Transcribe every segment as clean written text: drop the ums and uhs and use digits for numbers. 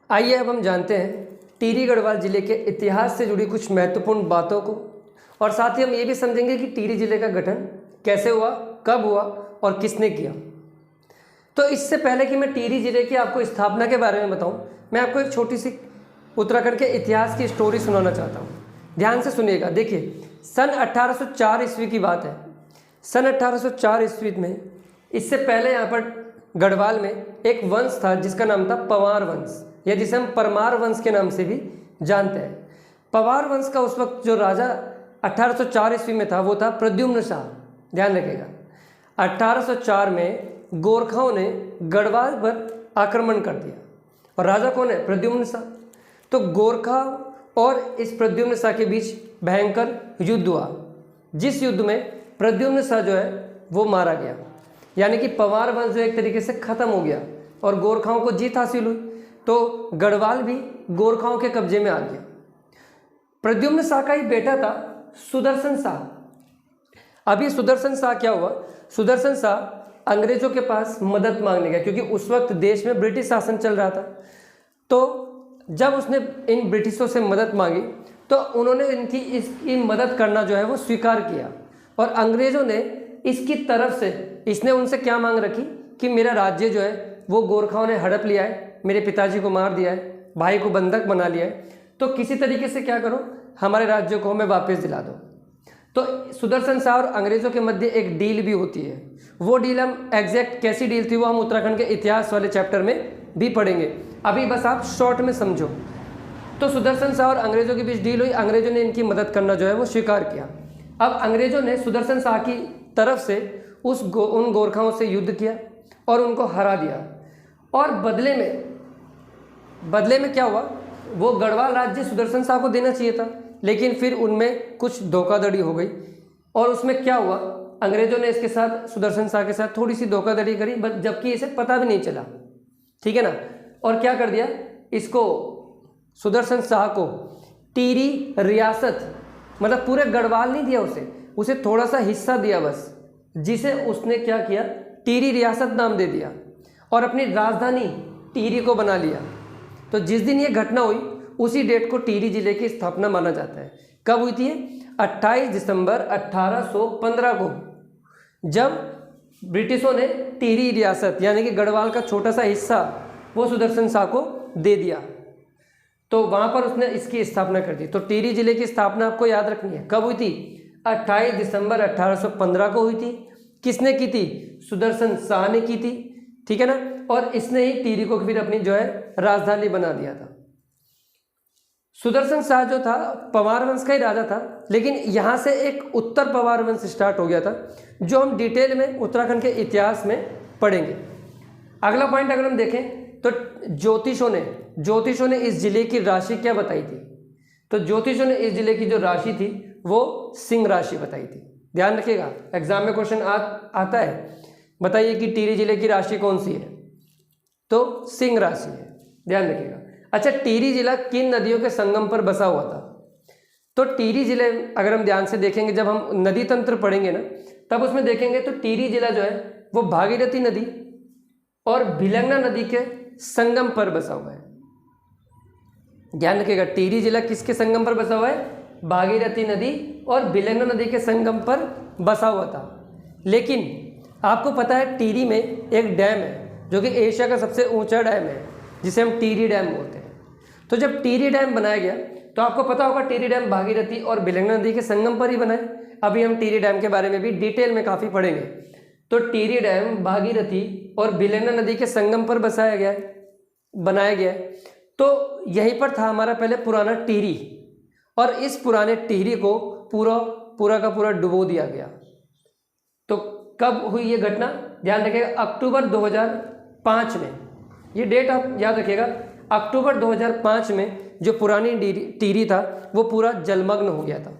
आइए अब हम जानते हैं टिहरी गढ़वाल जिले के इतिहास से जुड़ी कुछ महत्वपूर्ण बातों को, और साथ ही हम ये भी समझेंगे कि टिहरी जिले का गठन कैसे हुआ, कब हुआ और किसने किया। तो इससे पहले कि मैं टिहरी जिले की आपको स्थापना के बारे में बताऊं, मैं आपको एक छोटी सी उत्तराखंड के इतिहास की स्टोरी सुनाना चाहता हूं। ध्यान से सुनिएगा। देखिए, सन 1804 ईस्वी की बात है। सन 1804 ईस्वी में, इससे पहले यहाँ पर गढ़वाल में एक वंश था जिसका नाम था पवार वंश, या जिसे हम परमार वंश के नाम से भी जानते हैं। पवार वंश का उस वक्त जो राजा 1804 ईस्वी में था वो था प्रद्युम्न शाह। ध्यान रखिएगा, 1804 में गोरखाओं ने गढ़वाल पर आक्रमण कर दिया, और राजा कौन है? प्रद्युम्न शाह। तो गोरखा और इस प्रद्युम्न शाह के बीच भयंकर युद्ध हुआ, जिस युद्ध में प्रद्युम्न शाह जो है वो मारा गया, यानी कि पवार वंश जो एक तरीके से खत्म हो गया और गोरखाओं को जीत हासिल हुई। तो गढ़वाल भी गोरखाओं के कब्जे में आ गया। प्रद्युम्न शाह का ही बेटा था सुदर्शन शाह। अभी सुदर्शन शाह क्या हुआ? सुदर्शन शाह अंग्रेजों के पास मदद मांगने गया, क्योंकि उस वक्त देश में ब्रिटिश शासन चल रहा था। तो जब उसने इन ब्रिटिशों से मदद मांगी तो उन्होंने इसकी मदद करना जो है वो स्वीकार किया, और अंग्रेजों ने इसकी तरफ से, इसने उनसे क्या मांग रखी कि मेरा राज्य जो है वो गोरखाओं ने हड़प लिया है, मेरे पिताजी को मार दिया है, भाई को बंधक बना लिया है, तो किसी तरीके से क्या करो, हमारे राज्य को हमें वापस दिला दो। तो सुदर्शन शाह और अंग्रेजों के मध्य एक डील भी होती है। वो डील हम एग्जैक्ट कैसी डील थी वो हम उत्तराखंड के इतिहास वाले चैप्टर में भी पढ़ेंगे, अभी बस आप शॉर्ट में समझो। तो सुदर्शन शाह और अंग्रेजों के बीच डील हुई, अंग्रेजों ने इनकी मदद करना जो है वो स्वीकार किया। अब अंग्रेजों ने सुदर्शन शाह की तरफ से उन गोरखाओं से युद्ध किया और उनको हरा दिया, और बदले में क्या हुआ, वो गढ़वाल राज्य सुदर्शन शाह को देना चाहिए था, लेकिन फिर उनमें कुछ धोखाधड़ी हो गई, और उसमें क्या हुआ, अंग्रेजों ने इसके साथ, सुदर्शन शाह के साथ थोड़ी सी धोखाधड़ी करी, जबकि इसे पता भी नहीं चला, ठीक है ना। और क्या कर दिया, इसको सुदर्शन शाह को टिहरी रियासत, मतलब पूरे गढ़वाल नहीं दिया उसे थोड़ा सा हिस्सा दिया बस, जिसे उसने क्या किया, टिहरी रियासत नाम दे दिया, और अपनी राजधानी टिहरी को बना लिया। तो जिस दिन ये घटना हुई उसी डेट को टिहरी जिले की स्थापना माना जाता है। कब हुई थी? 28 दिसंबर 1815 को, जब ब्रिटिशों ने टिहरी रियासत यानी कि गढ़वाल का छोटा सा हिस्सा वो सुदर्शन शाह को दे दिया, तो वहाँ पर उसने इसकी स्थापना कर दी। तो टिहरी जिले की स्थापना आपको याद रखनी है। कब हुई थी? 28 दिसंबर 1815 को हुई थी। किसने की थी? सुदर्शन शाह ने की थी, ठीक है ना। और इसने ही टिहरी को फिर अपनी जो है राजधानी बना दिया था। सुदर्शन शाह जो था पवार वंश का ही राजा था, लेकिन यहाँ से एक उत्तर पवार वंश स्टार्ट हो गया था, जो हम डिटेल में उत्तराखंड के इतिहास में पढ़ेंगे। अगला पॉइंट अगर हम देखें तो ज्योतिषों ने इस जिले की राशि क्या बताई थी? तो ज्योतिषों ने इस जिले की जो राशि थी वो सिंह राशि बताई थी। ध्यान रखिएगा, एग्जाम में क्वेश्चन आता है, बताइए कि टिहरी जिले की राशि कौन सी है? तो सिंह राशि है, ध्यान रखिएगा। अच्छा, टिहरी जिला किन नदियों के संगम पर बसा हुआ था? तो टिहरी जिले, अगर हम ध्यान से देखेंगे, जब हम नदी तंत्र पढ़ेंगे ना, तब उसमें देखेंगे तो टिहरी जिला जो है वो भागीरथी नदी और भिलंगना नदी के संगम पर बसा हुआ है। ध्यान रखिएगा, टिहरी जिला किसके संगम पर बसा हुआ है? भागीरथी नदी और भिलंगना नदी के संगम पर बसा हुआ था। लेकिन आपको पता है टिहरी में एक डैम है जो कि एशिया का सबसे ऊंचा डैम है, जिसे हम टिहरी डैम बोलते हैं। तो जब टिहरी डैम बनाया गया तो आपको पता होगा टिहरी डैम भागीरथी और भिलंगना नदी के संगम पर ही बना है। अभी हम टिहरी डैम के बारे में भी डिटेल में काफ़ी पढ़ेंगे। तो टिहरी डैम भागीरथी और भिलंगना नदी के संगम पर बनाया गया है। तो यहीं पर था हमारा पहले पुराना टिहरी, और इस पुराने टिहरी को पूरा का पूरा डुबो दिया गया। तो कब हुई ये घटना? ध्यान रखिएगा, अक्टूबर 2005 में, ये डेट आप याद रखिएगा, अक्टूबर 2005 में जो पुरानी टिहरी था वो पूरा जलमग्न हो गया था।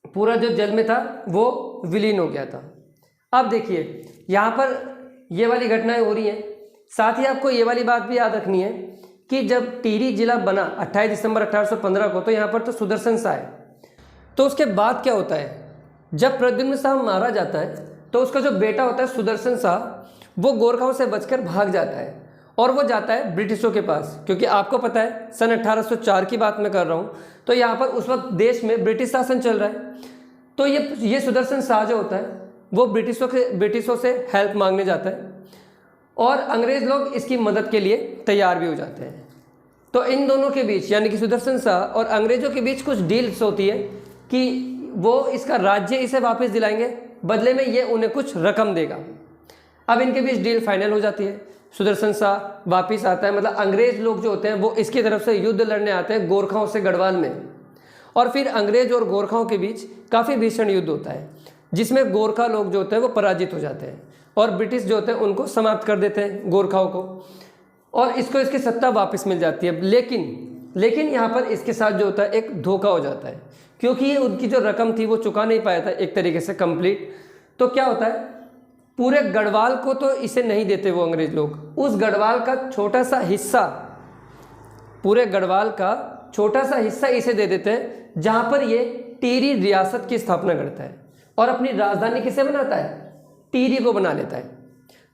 पूरा जो जल में था वो विलीन हो गया था। अब देखिए यहाँ पर ये वाली घटनाएं हो रही हैं, साथ ही आपको ये वाली बात भी याद रखनी है कि जब टिहरी जिला बना 28 दिसंबर 1815 को, तो यहाँ पर तो सुदर्शन शाह है। तो उसके बाद क्या होता है, जब प्रद्युम्न शाह मारा जाता है तो उसका जो बेटा होता है सुदर्शन शाह, वो गोरखाओं से बचकर भाग जाता है और वो जाता है ब्रिटिशों के पास, क्योंकि आपको पता है सन 1804 की बात मैं कर रहा हूँ, तो यहाँ पर उस वक्त देश में ब्रिटिश शासन चल रहा है। तो ये सुदर्शन शाह जो होता है वो ब्रिटिशों से हेल्प मांगने जाता है और अंग्रेज़ लोग इसकी मदद के लिए तैयार भी हो जाते हैं। तो इन दोनों के बीच यानी कि सुदर्शन शाह और अंग्रेज़ों के बीच कुछ डील्स होती है कि वो इसका राज्य इसे वापस दिलाएंगे, बदले में ये उन्हें कुछ रकम देगा। अब इनके बीच डील फाइनल हो जाती है, सुदर्शन शाह वापस आता है, मतलब अंग्रेज़ लोग जो होते हैं वो इसकी तरफ से युद्ध लड़ने आते हैं गोरखाओं से गढ़वाल में, और फिर अंग्रेज और गोरखाओं के बीच काफ़ी भीषण युद्ध होता है जिसमें गोरखा लोग जो होते हैं वो पराजित हो जाते हैं और ब्रिटिश जो होते हैं उनको समाप्त कर देते हैं गोरखाओं को, और इसको इसकी सत्ता वापस मिल जाती है। लेकिन यहाँ पर इसके साथ जो होता है एक धोखा हो जाता है, क्योंकि ये उनकी जो रकम थी वो चुका नहीं पाया था एक तरीके से कंप्लीट। तो क्या होता है, पूरे गढ़वाल को तो इसे नहीं देते वो अंग्रेज लोग, उस गढ़वाल का छोटा सा हिस्सा, पूरे गढ़वाल का छोटा सा हिस्सा इसे दे देते हैं, जहाँ पर ये टिहरी रियासत की स्थापना करता है और अपनी राजधानी किसे बनाता है, टिहरी को बना लेता है।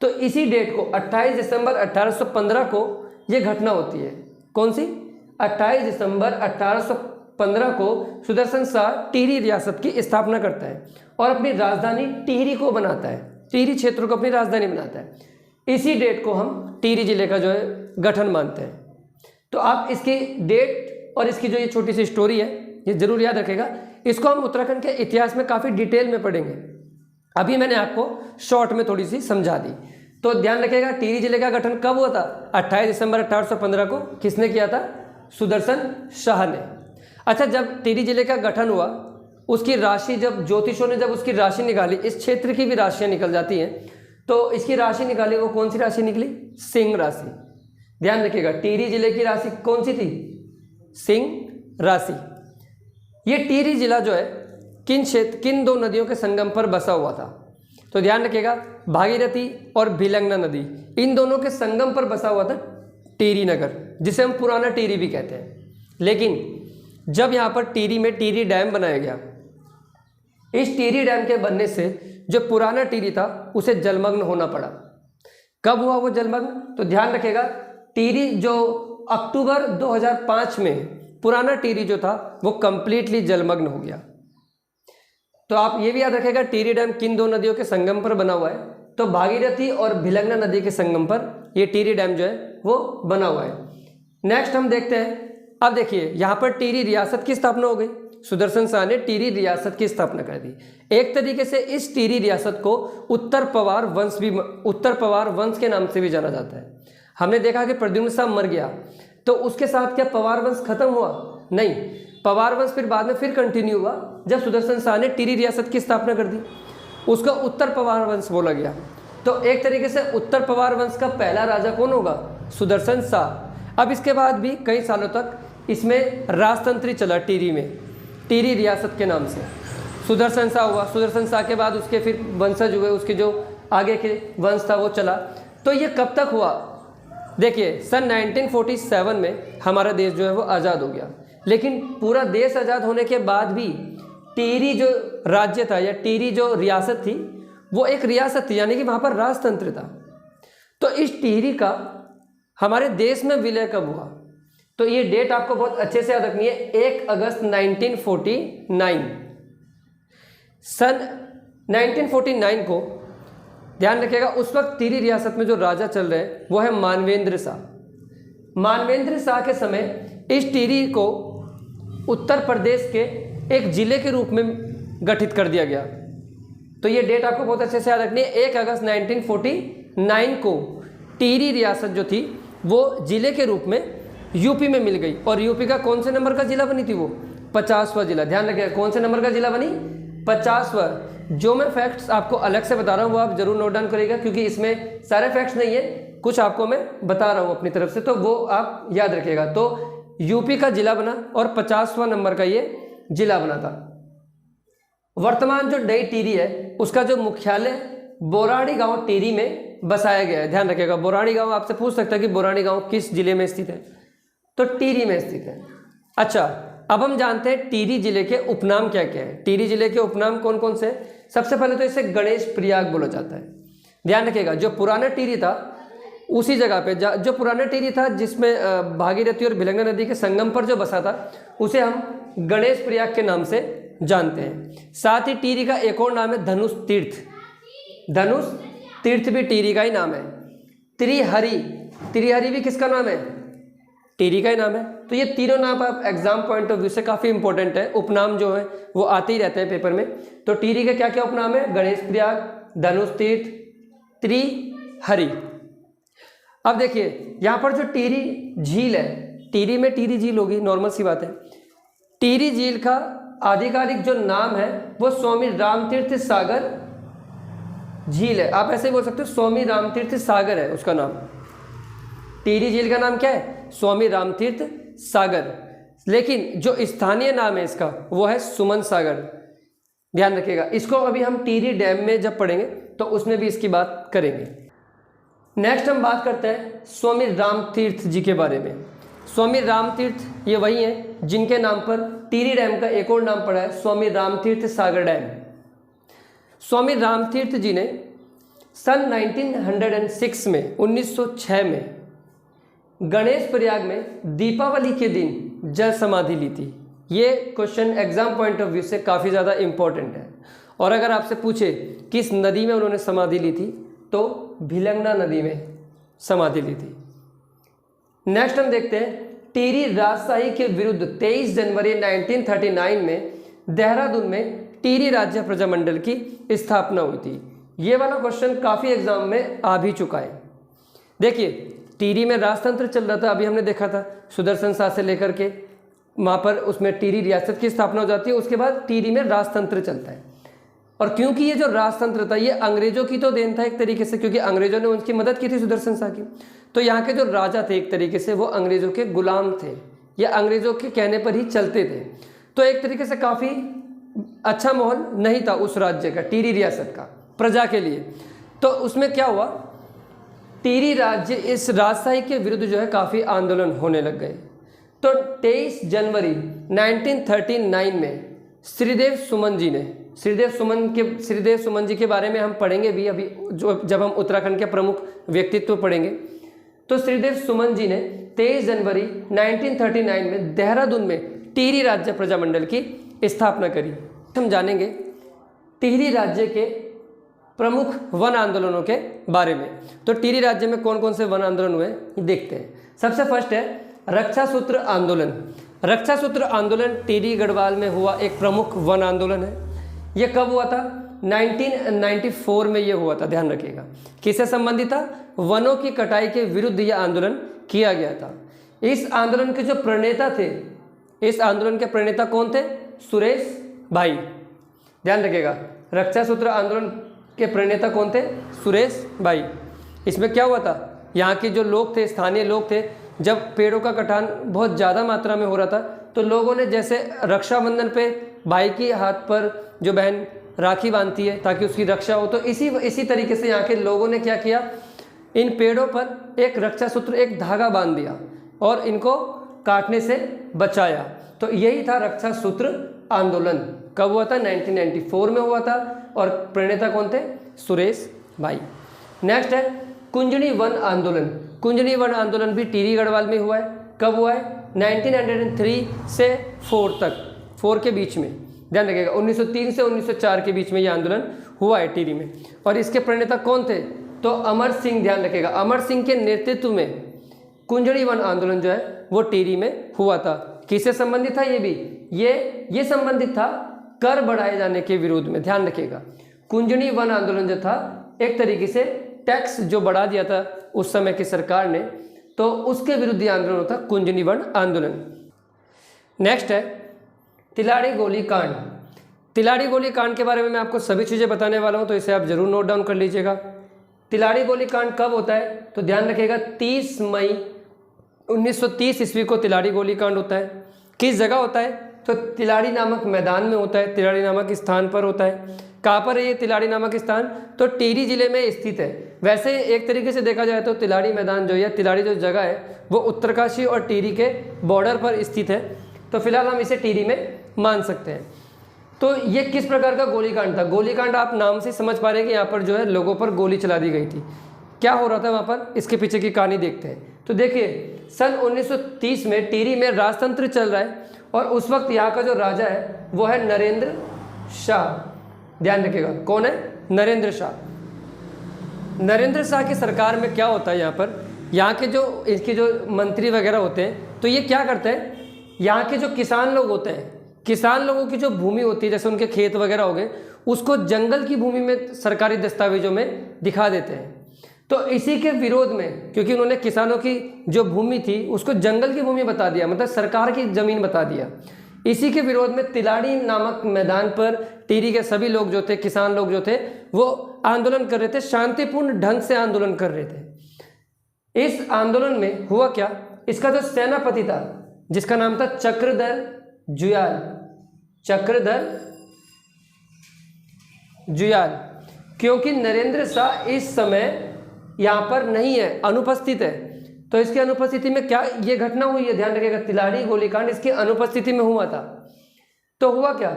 तो इसी डेट को 28 दिसंबर 1815 को ये घटना होती है। कौन सी? 28 दिसंबर 1815 को सुदर्शन शाह टिहरी रियासत की स्थापना करता है और अपनी राजधानी टिहरी को बनाता है, टिहरी क्षेत्र को अपनी राजधानी बनाता है। इसी डेट को हम टिहरी जिले का जो है गठन मानते हैं। तो आप इसकी डेट और इसकी जो ये छोटी सी स्टोरी है ये जरूर याद रखेगा। इसको हम उत्तराखंड के इतिहास में काफ़ी डिटेल में पढ़ेंगे, अभी मैंने आपको शॉर्ट में थोड़ी सी समझा दी। तो ध्यान रखिएगा, टिहरी जिले का गठन कब हुआ था? 28 दिसंबर 1815 को। किसने किया था? सुदर्शन शाह ने। अच्छा, जब टिहरी जिले का गठन हुआ, उसकी राशि जब ज्योतिषों ने जब उसकी राशि निकाली, इस क्षेत्र की भी राशियाँ निकल जाती हैं, तो इसकी राशि निकाली, वो कौन सी राशि निकली? सिंह राशि। ध्यान रखिएगा, टिहरी जिले की राशि कौन सी थी? सिंह राशि। ये टिहरी जिला जो है किन दो नदियों के संगम पर बसा हुआ था? तो ध्यान रखिएगा, भागीरथी और भिलंगना नदी, इन दोनों के संगम पर बसा हुआ था टिहरी नगर, जिसे हम पुराना टिहरी भी कहते हैं। लेकिन जब यहाँ पर टिहरी में टिहरी डैम बनाया गया, इस टिहरी डैम के बनने से जो पुराना टिहरी था उसे जलमग्न होना पड़ा। कब हुआ वो जलमग्न? तो ध्यान रखिएगा, टिहरी जो अक्टूबर 2005 में पुराना टिहरी जो था वो कंप्लीटली जलमग्न हो गया। तो आप ये भी याद रखेगा, टिहरी डैम किन दो नदियों के संगम पर बना हुआ है? तो भागीरथी और भिलंगना नदी के संगम पर ये टिहरी डैम जो है वो बना हुआ है। नेक्स्ट हम देखते हैं, अब देखिए यहाँ पर टिहरी रियासत की स्थापना हो गई। सुदर्शन शाह ने टिहरी रियासत की स्थापना कर दी। एक तरीके से इस टिहरी रियासत को उत्तर पवार वंश के नाम से भी जाना जाता है। हमने देखा कि प्रद्युम्न शाह मर गया, तो उसके साथ क्या पवार वंश खत्म हुआ? नहीं, पवार वंश फिर बाद में फिर कंटिन्यू हुआ। जब सुदर्शन शाह ने टिहरी रियासत की स्थापना कर दी, उसका उत्तर पवार वंश बोला गया। तो एक तरीके से उत्तर पवार वंश का पहला राजा कौन होगा? सुदर्शन शाह। अब इसके बाद भी कई सालों तक इसमें राजतंत्र चला टिहरी में, टिहरी रियासत के नाम से। सुदर्शन शाह हुआ, सुदर्शन शाह के बाद उसके फिर वंशज हुए, उसके जो आगे के वंश था वो चला। तो ये कब तक हुआ? देखिए, सन 1947 में हमारा देश जो है वो आज़ाद हो गया, लेकिन पूरा देश आज़ाद होने के बाद भी टिहरी जो राज्य था या टिहरी जो रियासत थी वो एक रियासत थी, यानी कि वहाँ पर राजतंत्र था। तो इस टिहरी का हमारे देश में विलय कब हुआ? तो ये डेट आपको बहुत अच्छे से याद रखनी है, 1 अगस्त 1949। सन 1949 को ध्यान रखिएगा, उस वक्त टिहरी रियासत में जो राजा चल रहे हैं वो है मानवेंद्र शाह। मानवेंद्र शाह के समय इस टिहरी को उत्तर प्रदेश के एक जिले के रूप में गठित कर दिया गया। तो ये डेट आपको बहुत अच्छे से याद रखनी है, 1 अगस्त 1949 को टिहरी रियासत जो थी वो जिले के रूप में यूपी में मिल गई। और यूपी का कौन से नंबर का जिला बनी थी? वो 50वां जिला। ध्यान रखिएगा, कौन से नंबर का जिला बनी? 50वां। जो मैं फैक्ट्स आपको अलग से बता रहा हूँ वो आप जरूर नोट डाउन करिएगा, क्योंकि इसमें सारे फैक्ट्स नहीं है, कुछ आपको मैं बता रहा हूँ अपनी तरफ से, तो वो आप याद रखिएगा। तो यूपी का जिला बना और 50वां नंबर का ये जिला बना था। वर्तमान जो नई टिहरी है उसका जो मुख्यालय बोराड़ी गांव टिहरी में बसाया गया है। ध्यान रखिएगा, बोराड़ी गांव आपसे पूछ सकता है कि बोराड़ी गांव किस जिले में स्थित है? तो टिहरी में स्थित है। अच्छा, अब हम जानते हैं टिहरी जिले के उपनाम क्या क्या है। टिहरी जिले के उपनाम कौन कौन से? सबसे पहले तो इसे गणेश प्रयाग बोला जाता है। ध्यान रखिएगा, जो पुराना टिहरी था उसी जगह पे जो पुराना टिहरी था जिसमें भागीरथी और भिलंगा नदी के संगम पर जो बसा था उसे हम गणेश प्रयाग के नाम से जानते हैं। साथ ही टिहरी का एक और नाम है धनुष तीर्थ। धनुष तीर्थ भी टिहरी का ही नाम है। त्रिहरि, त्रिहरि भी किसका नाम है? टिहरी का ही नाम है। तो ये तीनों नाम आप एग्जाम पॉइंट ऑफ व्यू से काफ़ी इंपॉर्टेंट है। उपनाम जो है वो आते ही रहते हैं पेपर में। तो टिहरी के क्या क्या उपनाम है? गणेश प्रयाग, धनुष तीर्थ, त्रिहरि। अब देखिए यहाँ पर जो टिहरी झील है, टिहरी में टिहरी झील होगी, नॉर्मल सी बात है। टिहरी झील का आधिकारिक जो नाम है वो स्वामी रामतीर्थ सागर झील है। आप ऐसे बोल सकते हो, स्वामी रामतीर्थ सागर है उसका नाम। टिहरी झील का नाम क्या है? स्वामी रामतीर्थ सागर। लेकिन जो स्थानीय नाम है इसका वो है सुमन सागर। ध्यान रखिएगा, इसको अभी हम टिहरी डैम में जब पढ़ेंगे तो उसमें भी इसकी बात करेंगे। नेक्स्ट हम बात करते हैं स्वामी रामतीर्थ जी के बारे में। स्वामी रामतीर्थ ये वही हैं जिनके नाम पर टिहरी डैम का एक और नाम पड़ा है, स्वामी रामतीर्थ सागर डैम। स्वामी रामतीर्थ जी ने सन 1906 में 1906 में गणेश प्रयाग में दीपावली के दिन जल समाधि ली थी। ये question exam point of view से काफ़ी ज़्यादा इंपॉर्टेंट है। और अगर आपसे पूछे किस नदी में उन्होंने समाधि ली थी तो भिलंगना नदी में समाधि ली थी। नेक्स्ट हम देखते हैं टिहरी राजशाही के विरुद्ध 23 जनवरी 1939 में देहरादून में टिहरी राज्य प्रजामंडल की स्थापना हुई थी। ये वाला क्वेश्चन काफ़ी एग्जाम में आ भी चुका है। देखिए टिहरी में राजतंत्र चल रहा था, अभी हमने देखा था सुदर्शन शाह से लेकर के वहाँ पर उसमें टिहरी रियासत की स्थापना हो जाती है। उसके बाद टिहरी में राजतंत्र चलता है। और क्योंकि ये जो राजतंत्र था ये अंग्रेजों की तो देन था एक तरीके से, क्योंकि अंग्रेजों ने उनकी मदद की थी सुदर्शन शाह की। तो यहाँ के जो राजा थे एक तरीके से वो अंग्रेजों के गुलाम थे, या अंग्रेजों के कहने पर ही चलते थे। तो एक तरीके से काफ़ी अच्छा माहौल नहीं था उस राज्य का, टिहरी रियासत का, प्रजा के लिए। तो उसमें क्या हुआ, टिहरी राज्य इस राजशाही के विरुद्ध जो है काफ़ी आंदोलन होने लग गए। तो 23 जनवरी 1939 में श्रीदेव सुमन जी ने, श्रीदेव सुमन जी के बारे में हम पढ़ेंगे भी अभी जब हम उत्तराखंड के प्रमुख व्यक्तित्व पढ़ेंगे। तो श्रीदेव सुमन जी ने 23 जनवरी 1939 में देहरादून में टिहरी राज्य प्रजामंडल की स्थापना करी। हम जानेंगे टिहरी राज्य के प्रमुख वन आंदोलनों के बारे में। तो टिहरी राज्य में कौन कौन से वन आंदोलन हुए देखते हैं। सबसे फर्स्ट है रक्षा सूत्र आंदोलन। रक्षा सूत्र आंदोलन टिहरी गढ़वाल में हुआ एक प्रमुख वन आंदोलन है। यह कब हुआ था? 1994 में यह हुआ था। ध्यान रखिएगा, किससे संबंधित था? वनों की कटाई के विरुद्ध यह आंदोलन किया गया था। इस आंदोलन के जो प्रणेता थे, इस आंदोलन के प्रणेता कौन थे? सुरेश भाई। ध्यान रखिएगा, रक्षा सूत्र आंदोलन के प्रणेता कौन थे? सुरेश भाई। इसमें क्या हुआ था, यहाँ के जो लोग थे, स्थानीय लोग थे, जब पेड़ों का कटान बहुत ज़्यादा मात्रा में हो रहा था तो लोगों ने जैसे रक्षाबंधन पे भाई के हाथ पर जो बहन राखी बांधती है ताकि उसकी रक्षा हो, तो इसी तरीके से यहाँ के लोगों ने क्या किया, इन पेड़ों पर एक रक्षा सूत्र, एक धागा बांध दिया और इनको काटने से बचाया। तो यही था रक्षा सूत्र आंदोलन। कब हुआ था? 1994 में हुआ था और प्रणेता कौन थे? सुरेश भाई। नेक्स्ट है कुंजनी वन आंदोलन। कुंजनी वन आंदोलन भी टिहरी गढ़वाल में हुआ है। कब हुआ है? 1903 से 4 तक, 4 के बीच में। ध्यान रखिएगा, 1903 से 1904 के बीच में यह आंदोलन हुआ है टिहरी में। और इसके प्रणेता कौन थे? तो अमर सिंह। ध्यान रखिएगा, अमर सिंह के नेतृत्व में कुंजनी वन आंदोलन जो है वो टिहरी में हुआ था। किससे संबंधित था? ये भी ये संबंधित था कर बढ़ाए जाने के विरोध में। ध्यान रखिएगा, कुंजनी वन आंदोलन जो था एक तरीके से टैक्स जो बढ़ा दिया था उस समय की सरकार ने, तो उसके विरुद्ध आंदोलन होता कुंजनी वन आंदोलन। नेक्स्ट है तिलाड़ी गोली कांड। तिलाड़ी गोली कांड के बारे में मैं आपको सभी चीज़ें बताने वाला हूं, तो इसे आप जरूर नोट डाउन कर लीजिएगा। तिलाड़ी गोली कांड कब होता है? तो ध्यान रखिएगा 30 मई 1930 ईस्वी को तिलाड़ी गोली कांड होता है। किस जगह होता है? तो तिलाड़ी नामक मैदान में होता है, तिलाड़ी नामक स्थान पर होता है। कहाँ पर है ये तिलाड़ी नामक स्थान? तो टिहरी जिले में स्थित है। वैसे एक तरीके से देखा जाए तो तिलाड़ी मैदान जो है, तिलाड़ी जो जगह है वो उत्तरकाशी और टिहरी के बॉर्डर पर स्थित है। तो फिलहाल हम इसे टिहरी में मान सकते हैं। तो ये किस प्रकार का गोलीकांड था? गोलीकांड आप नाम से समझ पा रहे हैं कि यहाँ पर जो है लोगों पर गोली चला दी गई थी। क्या हो रहा था वहाँ पर, इसके पीछे की कहानी देखते हैं। तो देखिए सन 1930 में टिहरी में राजतंत्र चल रहा है और उस वक्त यहाँ का जो राजा है वो है नरेंद्र शाह। ध्यान रखिएगा, कौन है? नरेंद्र शाह। नरेंद्र शाह की सरकार में क्या होता है, यहाँ के जो इसके जो मंत्री वगैरह होते हैं, तो ये क्या करते हैं, यहाँ के जो किसान लोग होते हैं, किसान लोगों की जो भूमि होती है, जैसे उनके खेत वगैरह हो गए, उसको जंगल की भूमि में सरकारी दस्तावेजों में दिखा देते हैं। तो इसी के विरोध में, क्योंकि उन्होंने किसानों की जो भूमि थी उसको जंगल की भूमि बता दिया, मतलब सरकार की जमीन बता दिया, इसी के विरोध में तिलाड़ी नामक मैदान पर टिहरी के सभी लोग जो थे, किसान लोग जो थे, वो आंदोलन कर रहे थे, शांतिपूर्ण ढंग से आंदोलन कर रहे थे। इस आंदोलन में हुआ क्या, इसका जो सेनापति था जिसका नाम था चक्रधर जुयाल, चक्रधर जुयाल, क्योंकि नरेंद्र शाह इस समय यहाँ पर नहीं है, अनुपस्थित है, तो इसकी अनुपस्थिति में क्या ये घटना हुई है, ध्यान रखिएगा, तिलाड़ी गोलीकांड इसकी अनुपस्थिति में हुआ था। तो हुआ क्या,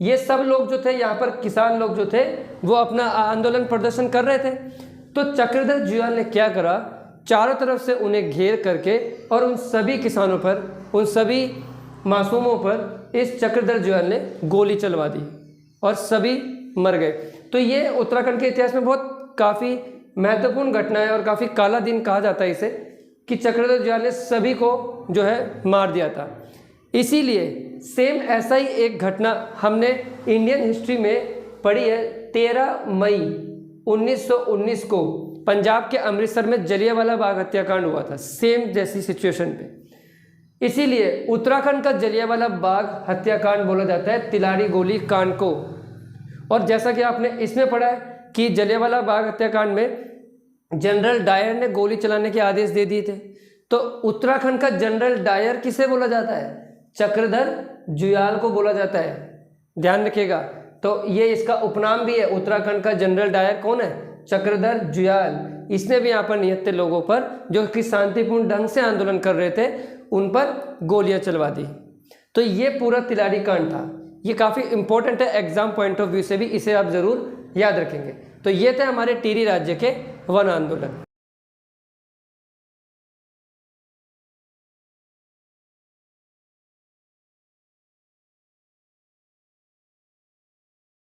ये सब लोग जो थे यहाँ पर किसान लोग जो थे वो अपना आंदोलन प्रदर्शन कर रहे थे। तो चक्रधर जुयाल ने क्या करा, चारों तरफ से उन्हें घेर करके और उन सभी किसानों पर, उन सभी मासूमों पर इस चक्रधर जुयाल ने गोली चलवा दी और सभी मर गए। तो ये उत्तराखंड के इतिहास में बहुत काफ़ी महत्वपूर्ण घटना है और काफ़ी काला दिन कहा जाता है इसे, कि चक्रधर जुयाल ने सभी को जो है मार दिया था। इसीलिए सेम ऐसा ही एक घटना हमने इंडियन हिस्ट्री में पढ़ी है। 13 मई 1919 को पंजाब के अमृतसर में जलियांवाला बाग हत्याकांड हुआ था, सेम जैसी सिचुएशन पे। इसीलिए उत्तराखंड का जलियांवाला बाग हत्याकांड बोला जाता है तिलाड़ी गोली कांड को। और जैसा कि आपने इसमें पढ़ा है कि जलियांवाला बाग हत्याकांड में जनरल डायर ने गोली चलाने के आदेश दे दिए थे। तो उत्तराखंड का जनरल डायर किसे बोला जाता है? चक्रधर जुयाल को बोला जाता है, ध्यान रखिएगा। तो ये इसका उपनाम भी है, उत्तराखंड का जनरल डायर कौन है? चक्रधर जुयाल। इसने भी यहाँ पर निहत्थे लोगों पर जो कि शांतिपूर्ण ढंग से आंदोलन कर रहे थे उन पर गोलियां चलवा दी। तो ये पूरा तिलाड़ी कांड था। ये काफ़ी इंपॉर्टेंट है एग्जाम पॉइंट ऑफ व्यू से भी, इसे आप जरूर याद रखेंगे। तो ये थे हमारे टिहरी राज्य के वन आंदोलन।